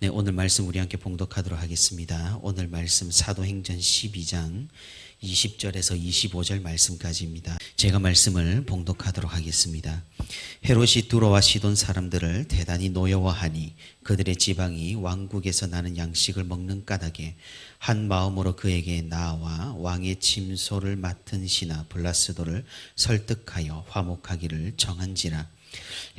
네, 오늘 말씀 우리 함께 봉독하도록 하겠습니다. 오늘 말씀 사도행전 12장 20절에서 25절 말씀까지입니다. 제가 말씀을 봉독하도록 하겠습니다. 헤롯이 두로와 시돈 사람들을 대단히 노여워하니 그들의 지방이 왕국에서 나는 양식을 먹는 까닭에 한 마음으로 그에게 나와 왕의 침소를 맡은 시나 블라스도를 설득하여 화목하기를 정한지라.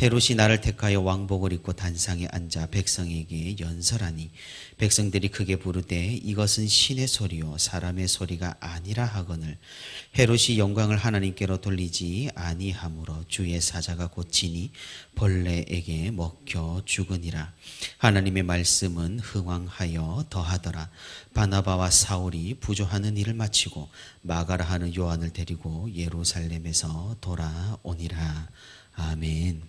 헤롯이 나를 택하여 왕복을 입고 단상에 앉아 백성에게 연설하니 백성들이 크게 부르되 이것은 신의 소리요 사람의 소리가 아니라 하거늘 헤롯이 영광을 하나님께로 돌리지 아니하므로 주의 사자가 고치니 벌레에게 먹혀 죽으니라. 하나님의 말씀은 흥왕하여 더하더라. 바나바와 사울이 부조하는 일을 마치고 마가라 하는 요한을 데리고 예루살렘에서 돌아오니라. 아멘.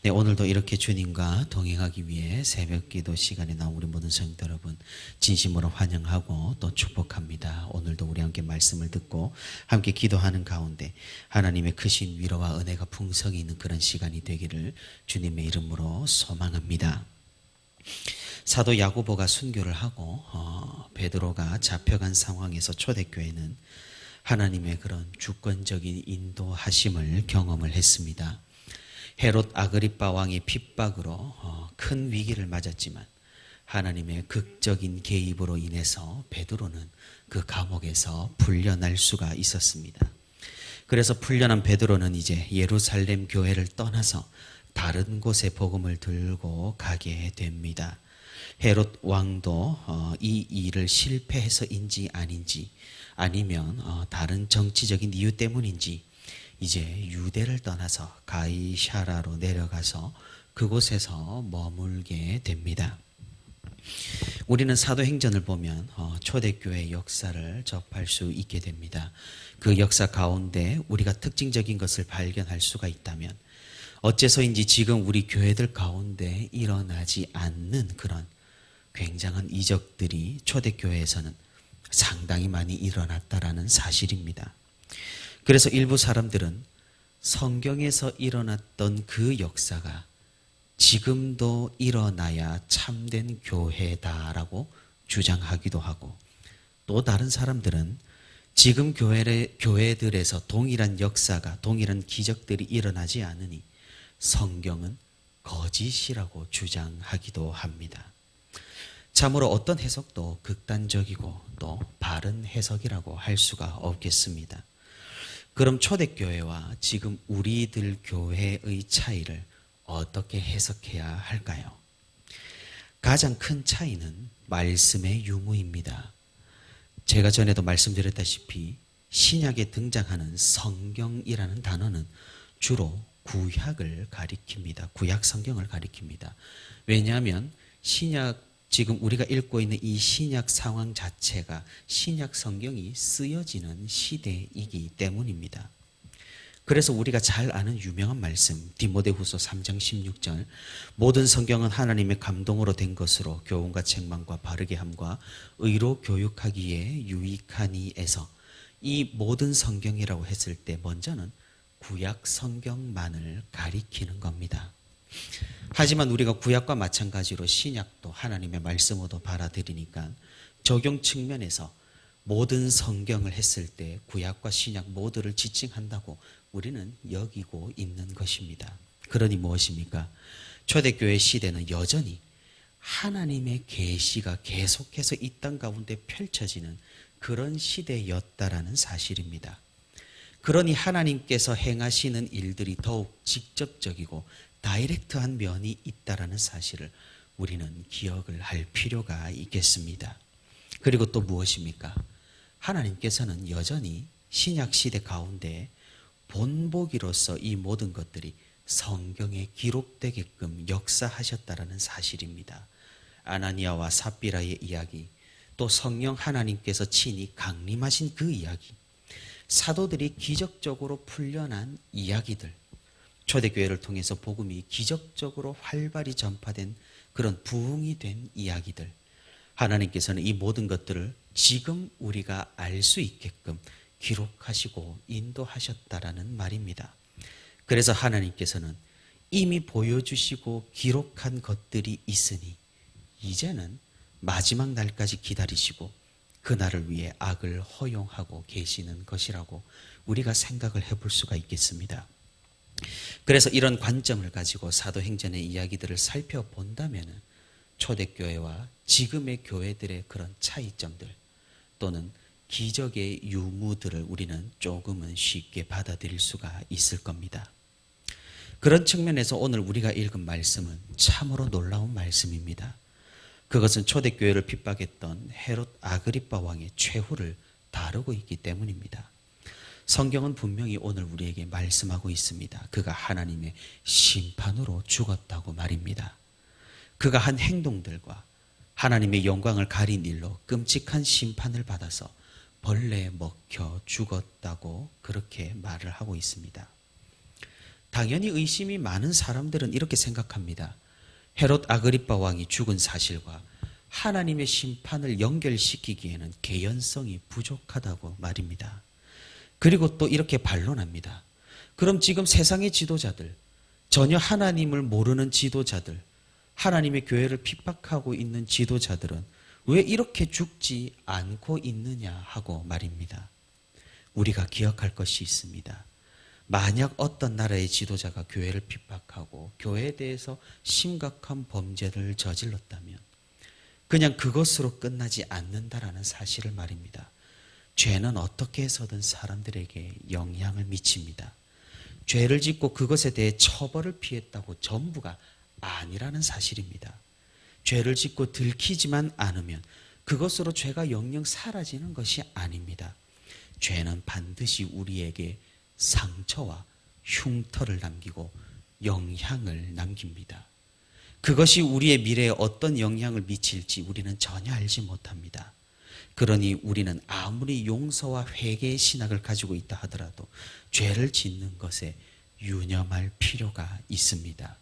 네, 오늘도 이렇게 주님과 동행하기 위해 새벽기도 시간에 나온 우리 모든 성도 여러분 진심으로 환영하고 또 축복합니다. 오늘도 우리 함께 말씀을 듣고 함께 기도하는 가운데 하나님의 크신 위로와 은혜가 풍성히 있는 그런 시간이 되기를 주님의 이름으로 소망합니다. 사도 야고보가 순교를 하고 베드로가 잡혀간 상황에서 초대교회는 하나님의 그런 주권적인 인도하심을 경험을 했습니다. 헤롯 아그리빠 왕의 핍박으로 큰 위기를 맞았지만 하나님의 극적인 개입으로 인해서 베드로는 그 감옥에서 풀려날 수가 있었습니다. 그래서 풀려난 베드로는 이제 예루살렘 교회를 떠나서 다른 곳에 복음을 들고 가게 됩니다. 헤롯 왕도 이 일을 실패해서인지 아닌지 아니면 다른 정치적인 이유 때문인지 이제 유대를 떠나서 가이사라로 내려가서 그곳에서 머물게 됩니다. 우리는 사도행전을 보면 초대교회의 역사를 접할 수 있게 됩니다. 그 역사 가운데 우리가 특징적인 것을 발견할 수가 있다면 어째서인지 지금 우리 교회들 가운데 일어나지 않는 그런 굉장한 이적들이 초대교회에서는 상당히 많이 일어났다라는 사실입니다. 그래서 일부 사람들은 성경에서 일어났던 그 역사가 지금도 일어나야 참된 교회다라고 주장하기도 하고 또 다른 사람들은 지금 교회들에서 동일한 역사가 동일한 기적들이 일어나지 않으니 성경은 거짓이라고 주장하기도 합니다. 참으로 어떤 해석도 극단적이고 또 바른 해석이라고 할 수가 없겠습니다. 그럼 초대교회와 지금 우리들 교회의 차이를 어떻게 해석해야 할까요? 가장 큰 차이는 말씀의 유무입니다. 제가 전에도 말씀드렸다시피 신약에 등장하는 성경이라는 단어는 주로 구약을 가리킵니다. 구약 성경을 가리킵니다. 왜냐하면 지금 우리가 읽고 있는 이 신약 상황 자체가 신약 성경이 쓰여지는 시대이기 때문입니다. 그래서 우리가 잘 아는 유명한 말씀 디모데후서 3장 16절 모든 성경은 하나님의 감동으로 된 것으로 교훈과 책망과 바르게 함과 의로 교육하기에 유익하니에서 이 모든 성경이라고 했을 때 먼저는 구약 성경만을 가리키는 겁니다. 하지만 우리가 구약과 마찬가지로 신약도 하나님의 말씀으로 받아들이니까 적용 측면에서 모든 성경을 했을 때 구약과 신약 모두를 지칭한다고 우리는 여기고 있는 것입니다. 그러니 무엇입니까? 초대교회 시대는 여전히 하나님의 계시가 계속해서 이 땅 가운데 펼쳐지는 그런 시대였다라는 사실입니다. 그러니 하나님께서 행하시는 일들이 더욱 직접적이고 다이렉트한 면이 있다라는 사실을 우리는 기억을 할 필요가 있겠습니다. 그리고 또 무엇입니까? 하나님께서는 여전히 신약 시대 가운데 본보기로서 이 모든 것들이 성경에 기록되게끔 역사하셨다라는 사실입니다. 아나니아와 삽비라의 이야기, 또 성령 하나님께서 친히 강림하신 그 이야기, 사도들이 기적적으로 풀려난 이야기들, 초대교회를 통해서 복음이 기적적으로 활발히 전파된 그런 부흥이 된 이야기들, 하나님께서는 이 모든 것들을 지금 우리가 알 수 있게끔 기록하시고 인도하셨다라는 말입니다. 그래서 하나님께서는 이미 보여주시고 기록한 것들이 있으니 이제는 마지막 날까지 기다리시고 그날을 위해 악을 허용하고 계시는 것이라고 우리가 생각을 해볼 수가 있겠습니다. 그래서 이런 관점을 가지고 사도행전의 이야기들을 살펴본다면 초대교회와 지금의 교회들의 그런 차이점들 또는 기적의 유무들을 우리는 조금은 쉽게 받아들일 수가 있을 겁니다. 그런 측면에서 오늘 우리가 읽은 말씀은 참으로 놀라운 말씀입니다. 그것은 초대교회를 핍박했던 헤롯 아그리빠 왕의 최후를 다루고 있기 때문입니다. 성경은 분명히 오늘 우리에게 말씀하고 있습니다. 그가 하나님의 심판으로 죽었다고 말입니다. 그가 한 행동들과 하나님의 영광을 가린 일로 끔찍한 심판을 받아서 벌레에 먹혀 죽었다고 그렇게 말을 하고 있습니다. 당연히 의심이 많은 사람들은 이렇게 생각합니다. 헤롯 아그리빠 왕이 죽은 사실과 하나님의 심판을 연결시키기에는 개연성이 부족하다고 말입니다. 그리고 또 이렇게 반론합니다. 그럼 지금 세상의 지도자들, 전혀 하나님을 모르는 지도자들, 하나님의 교회를 핍박하고 있는 지도자들은 왜 이렇게 죽지 않고 있느냐 하고 말입니다. 우리가 기억할 것이 있습니다. 만약 어떤 나라의 지도자가 교회를 핍박하고 교회에 대해서 심각한 범죄를 저질렀다면 그냥 그것으로 끝나지 않는다라는 사실을 말입니다. 죄는 어떻게 해서든 사람들에게 영향을 미칩니다. 죄를 짓고 그것에 대해 처벌을 피했다고 전부가 아니라는 사실입니다. 죄를 짓고 들키지만 않으면 그것으로 죄가 영영 사라지는 것이 아닙니다. 죄는 반드시 우리에게 상처와 흉터를 남기고 영향을 남깁니다. 그것이 우리의 미래에 어떤 영향을 미칠지 우리는 전혀 알지 못합니다. 그러니 우리는 아무리 용서와 회개의 신학을 가지고 있다 하더라도 죄를 짓는 것에 유념할 필요가 있습니다.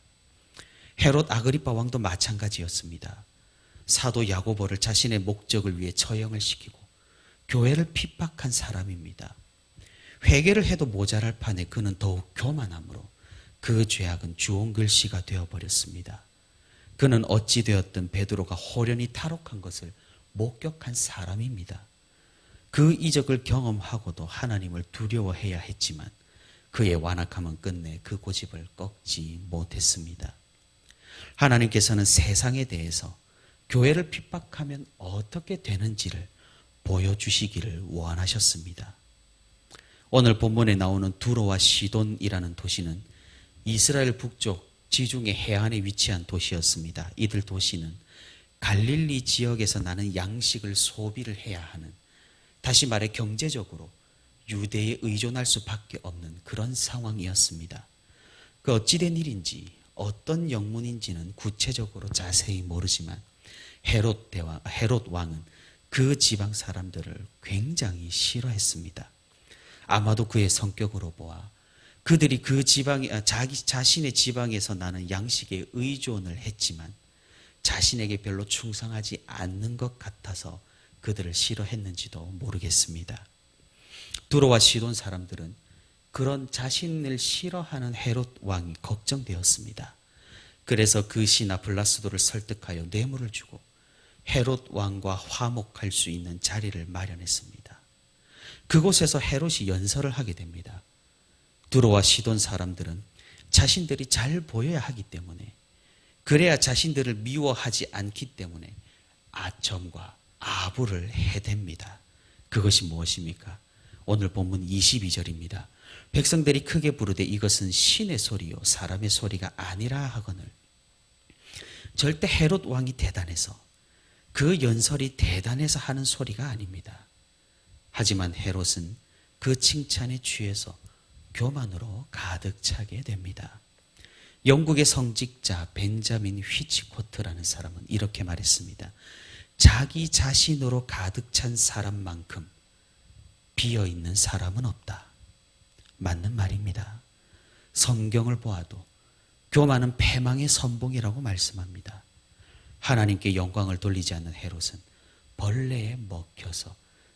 헤롯 아그리빠 왕도 마찬가지였습니다. 사도 야고보를 자신의 목적을 위해 처형을 시키고 교회를 핍박한 사람입니다. 회개를 해도 모자랄 판에 그는 더욱 교만함으로 그 죄악은 주홍글씨가 되어버렸습니다. 그는 어찌되었든 베드로가 호련히 탈옥한 것을 목격한 사람입니다. 그 이적을 경험하고도 하나님을 두려워해야 했지만 그의 완악함은 끝내 그 고집을 꺾지 못했습니다. 하나님께서는 세상에 대해서 교회를 핍박하면 어떻게 되는지를 보여주시기를 원하셨습니다. 오늘 본문에 나오는 두로와 시돈이라는 도시는 이스라엘 북쪽 지중해 해안에 위치한 도시였습니다. 이들 도시는 갈릴리 지역에서 나는 양식을 소비를 해야 하는, 다시 말해 경제적으로 유대에 의존할 수밖에 없는 그런 상황이었습니다. 그 어찌된 일인지 어떤 영문인지는 구체적으로 자세히 모르지만 헤롯 왕은 그 지방 사람들을 굉장히 싫어했습니다. 아마도 그의 성격으로 보아 그들이 그 자신의 지방에서 나는 양식에 의존을 했지만 자신에게 별로 충성하지 않는 것 같아서 그들을 싫어했는지도 모르겠습니다. 두로와 시돈 사람들은 그런 자신을 싫어하는 헤롯 왕이 걱정되었습니다. 그래서 그 신하 블라스도를 설득하여 뇌물을 주고 헤롯 왕과 화목할 수 있는 자리를 마련했습니다. 그곳에서 헤롯이 연설을 하게 됩니다. 두로와 시돈 사람들은 자신들이 잘 보여야 하기 때문에, 그래야 자신들을 미워하지 않기 때문에 아첨과 아부를 해댑니다. 그것이 무엇입니까? 오늘 본문 22절입니다. 백성들이 크게 부르되 이것은 신의 소리요 사람의 소리가 아니라 하거늘. 절대 헤롯 왕이 대단해서, 그 연설이 대단해서 하는 소리가 아닙니다. 하지만 헤롯은 그 칭찬에 취해서 교만으로 가득 차게 됩니다. 영국의 성직자 벤자민 휘치코트라는 사람은 이렇게 말했습니다. 자기 자신으로 가득 찬 사람만큼 비어있는 사람은 없다. 맞는 말입니다. 성경을 보아도 교만은 패망의 선봉이라고 말씀합니다. 하나님께 영광을 돌리지 않는 헤롯은 벌레에 먹혀서,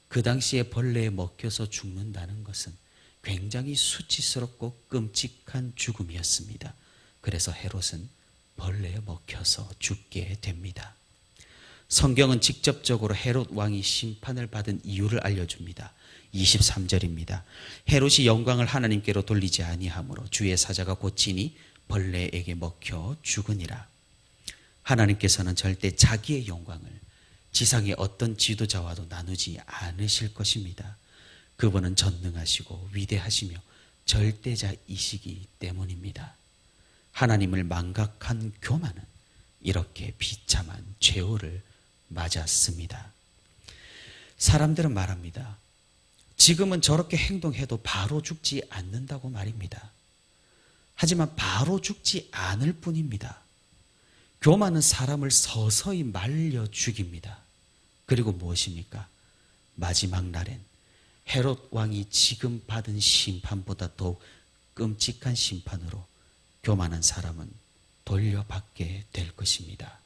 그 당시에 벌레에 먹혀서 죽는다는 것은 굉장히 수치스럽고 끔찍한 죽음이었습니다. 그래서 헤롯은 벌레에 먹혀서 죽게 됩니다. 성경은 직접적으로 헤롯 왕이 심판을 받은 이유를 알려줍니다. 23절입니다. 헤롯이 영광을 하나님께로 돌리지 아니하므로 주의 사자가 고치니 벌레에게 먹혀 죽으니라. 하나님께서는 절대 자기의 영광을 지상의 어떤 지도자와도 나누지 않으실 것입니다. 그분은 전능하시고 위대하시며 절대자이시기 때문입니다. 하나님을 망각한 교만은 이렇게 비참한 최후를 맞았습니다. 사람들은 말합니다. 지금은 저렇게 행동해도 바로 죽지 않는다고 말입니다. 하지만 바로 죽지 않을 뿐입니다. 교만은 사람을 서서히 말려 죽입니다. 그리고 무엇입니까? 마지막 날엔 헤롯 왕이 지금 받은 심판보다 더욱 끔찍한 심판으로 교만한 사람은 돌려받게 될 것입니다.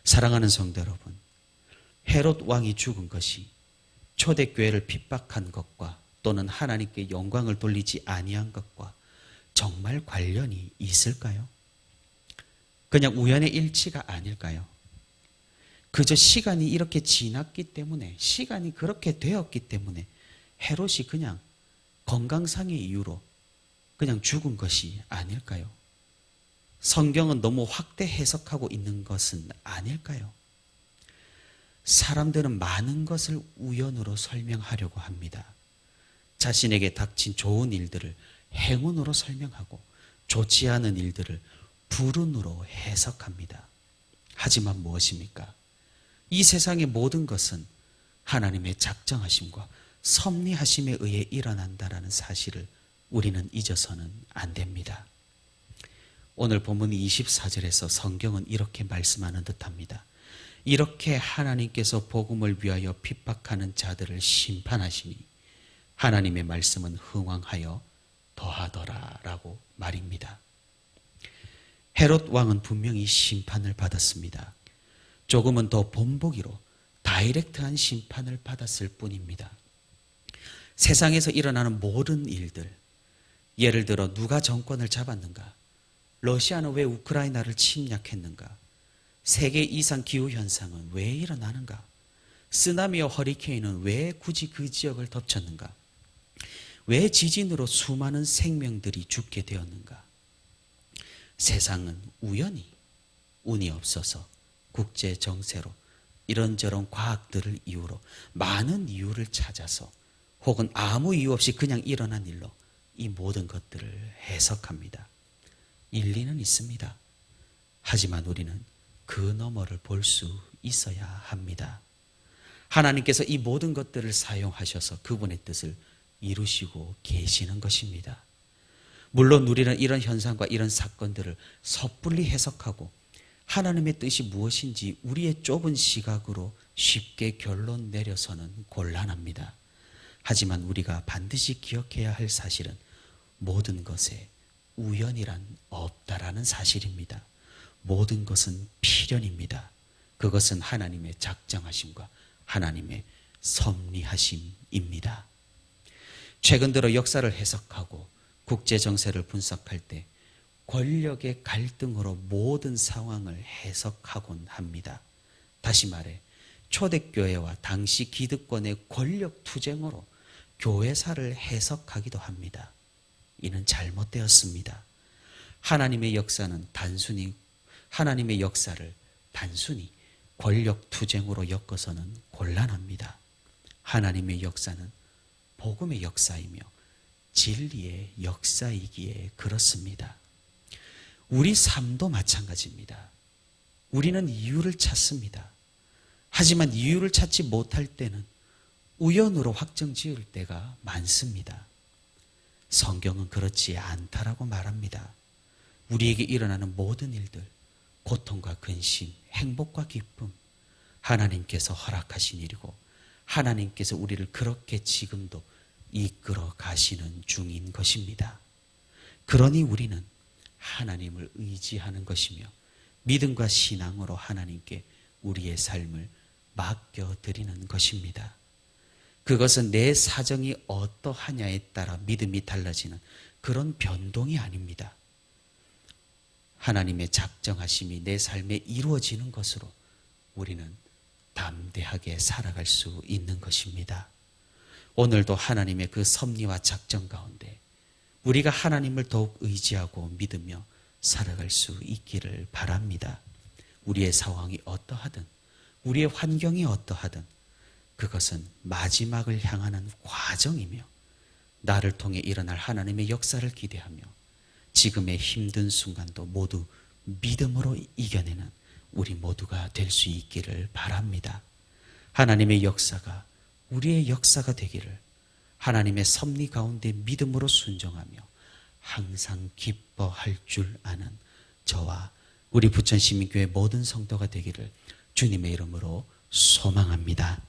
사랑하는 성도 여러분, 헤롯 왕이 죽은 것이 초대교회를 핍박한 것과 또는 하나님께 영광을 돌리지 아니한 것과 정말 관련이 있을까요? 그냥 우연의 일치가 아닐까요? 그저 시간이 이렇게 지났기 때문에, 시간이 그렇게 되었기 때문에 헤롯이 그냥 건강상의 이유로 그냥 죽은 것이 아닐까요? 성경은 너무 확대 해석하고 있는 것은 아닐까요? 사람들은 많은 것을 우연으로 설명하려고 합니다. 자신에게 닥친 좋은 일들을 행운으로 설명하고 좋지 않은 일들을 불운으로 해석합니다. 하지만 무엇입니까? 이 세상의 모든 것은 하나님의 작정하심과 섭리하심에 의해 일어난다라는 사실을 우리는 잊어서는 안 됩니다. 오늘 본문 24절에서 성경은 이렇게 말씀하는 듯합니다. 이렇게 하나님께서 복음을 위하여 핍박하는 자들을 심판하시니 하나님의 말씀은 흥왕하여 더하더라 라고 말입니다. 헤롯 왕은 분명히 심판을 받았습니다. 조금은 더 본보기로 다이렉트한 심판을 받았을 뿐입니다. 세상에서 일어나는 모든 일들, 예를 들어 누가 정권을 잡았는가? 러시아는 왜 우크라이나를 침략했는가? 세계 이상 기후현상은 왜 일어나는가? 쓰나미와 허리케인은 왜 굳이 그 지역을 덮쳤는가? 왜 지진으로 수많은 생명들이 죽게 되었는가? 세상은 우연히 운이 없어서 국제 정세로 이런저런 과학들을 이유로 많은 이유를 찾아서 혹은 아무 이유 없이 그냥 일어난 일로 이 모든 것들을 해석합니다. 일리는 있습니다. 하지만 우리는 그 너머를 볼 수 있어야 합니다. 하나님께서 이 모든 것들을 사용하셔서 그분의 뜻을 이루시고 계시는 것입니다. 물론 우리는 이런 현상과 이런 사건들을 섣불리 해석하고 하나님의 뜻이 무엇인지 우리의 좁은 시각으로 쉽게 결론 내려서는 곤란합니다. 하지만 우리가 반드시 기억해야 할 사실은 모든 것에 우연이란 없다라는 사실입니다. 모든 것은 필연입니다. 그것은 하나님의 작정하심과 하나님의 섭리하심입니다. 최근 들어 역사를 해석하고 국제 정세를 분석할 때 권력의 갈등으로 모든 상황을 해석하곤 합니다. 다시 말해 초대교회와 당시 기득권의 권력 투쟁으로 교회사를 해석하기도 합니다. 이는 잘못되었습니다. 하나님의 역사를 단순히 권력 투쟁으로 엮어서는 곤란합니다. 하나님의 역사는 복음의 역사이며 진리의 역사이기에 그렇습니다. 우리 삶도 마찬가지입니다. 우리는 이유를 찾습니다. 하지만 이유를 찾지 못할 때는 우연으로 확정 지을 때가 많습니다. 성경은 그렇지 않다라고 말합니다. 우리에게 일어나는 모든 일들, 고통과 근심, 행복과 기쁨, 하나님께서 허락하신 일이고 하나님께서 우리를 그렇게 지금도 이끌어 가시는 중인 것입니다. 그러니 우리는 하나님을 의지하는 것이며 믿음과 신앙으로 하나님께 우리의 삶을 맡겨드리는 것입니다. 그것은 내 사정이 어떠하냐에 따라 믿음이 달라지는 그런 변동이 아닙니다. 하나님의 작정하심이 내 삶에 이루어지는 것으로 우리는 담대하게 살아갈 수 있는 것입니다. 오늘도 하나님의 그 섭리와 작전 가운데 우리가 하나님을 더욱 의지하고 믿으며 살아갈 수 있기를 바랍니다. 우리의 상황이 어떠하든 우리의 환경이 어떠하든 그것은 마지막을 향하는 과정이며 나를 통해 일어날 하나님의 역사를 기대하며 지금의 힘든 순간도 모두 믿음으로 이겨내는 우리 모두가 될 수 있기를 바랍니다. 하나님의 역사가 우리의 역사가 되기를 하나님의 섭리 가운데 믿음으로 순종하며 항상 기뻐할 줄 아는 저와 우리 부천시민교회 모든 성도가 되기를 주님의 이름으로 소망합니다.